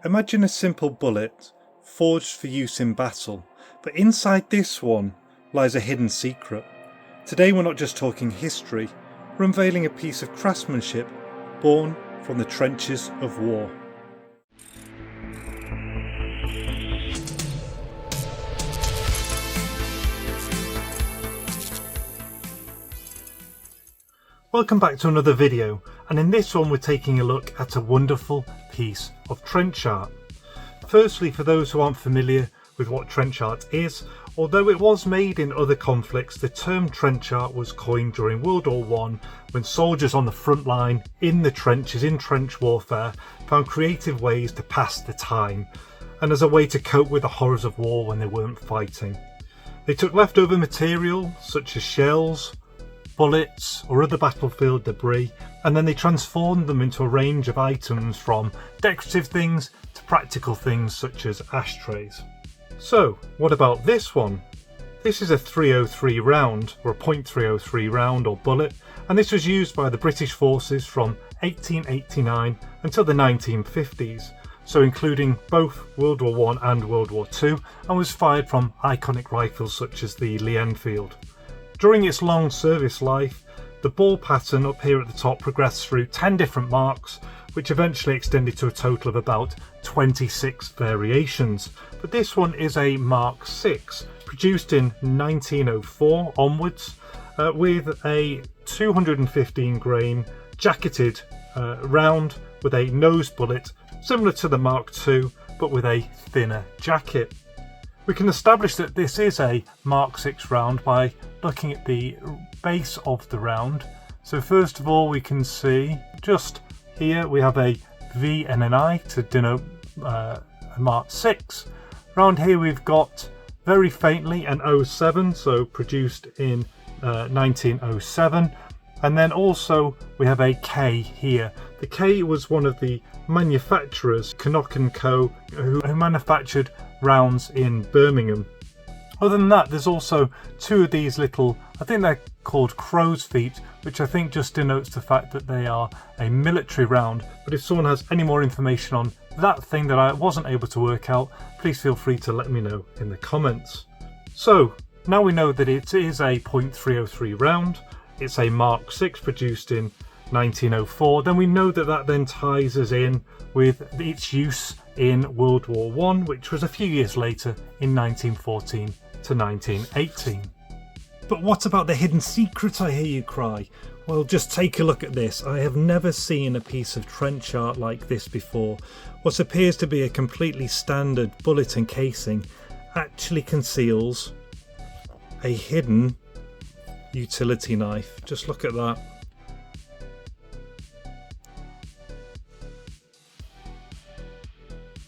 Imagine a simple bullet, forged for use in battle, but inside this one lies a hidden secret. Today we're not just talking history, we're unveiling a piece of craftsmanship born from the trenches of war. Welcome back to another video, and in this one we're taking a look at a wonderful piece of trench art. Firstly, for those who aren't familiar with what trench art is, although it was made in other conflicts, the term trench art was coined during World War I when soldiers on the front line, in the trenches, in trench warfare, found creative ways to pass the time, and as a way to cope with the horrors of war when they weren't fighting. They took leftover material such as shells, bullets or other battlefield debris, and then they transformed them into a range of items from decorative things to practical things such as ashtrays. So what about this one? This is a .303 round, or a .303 round or bullet, and this was used by the British forces from 1889 until the 1950s, so including both World War I and World War II, and was fired from iconic rifles such as the Lee-Enfield. During its long service life, the ball pattern up here at the top progressed through 10 different marks, which eventually extended to a total of about 26 variations. But this one is a Mark 6, produced in 1904 onwards, with a 215 grain jacketed round with a nose bullet, similar to the Mark II, but with a thinner jacket. We can establish that this is a Mark 6 round by looking at the base of the round. So first of all, we can see just here we have a V and an I to denote a Mark 6. Around here we've got very faintly an 07, so produced in 1907. And then also we have a K here. The K was one of the manufacturers, Knock & Co, who manufactured rounds in Birmingham. Other than that, there's also two of these little, I think they're called crow's feet, which I think just denotes the fact that they are a military round. But if someone has any more information on that thing that I wasn't able to work out, please feel free to let me know in the comments. So now we know that it is a .303 round. It's a Mark 6 produced in 1904. Then we know that that then ties us in with its use in World War I, which was a few years later in 1914 to 1918. But what about the hidden secret, I hear you cry? Well, just take a look at this. I have never seen a piece of trench art like this before. What appears to be a completely standard bullet and casing actually conceals a hidden utility knife. Just look at that.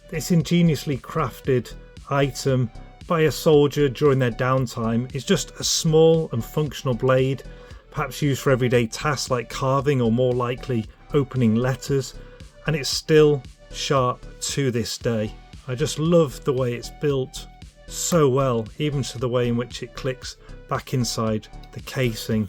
This ingeniously crafted item by a soldier during their downtime is just a small and functional blade, perhaps used for everyday tasks like carving or more likely opening letters, and it's still sharp to this day. I just love the way it's built so well, even to the way in which it clicks back inside the casing.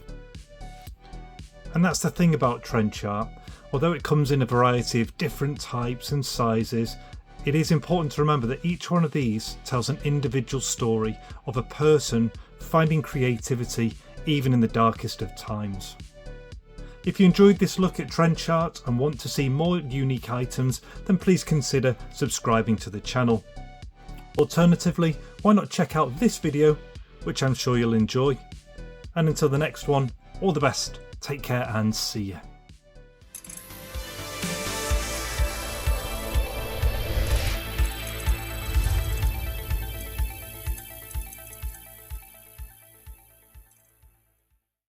And that's the thing about trench art. Although it comes in a variety of different types and sizes, it is important to remember that each one of these tells an individual story of a person finding creativity even in the darkest of times. If you enjoyed this look at trench art and want to see more unique items, then please consider subscribing to the channel. Alternatively, why not check out this video, which I'm sure you'll enjoy. And until the next one, all the best, take care and see ya.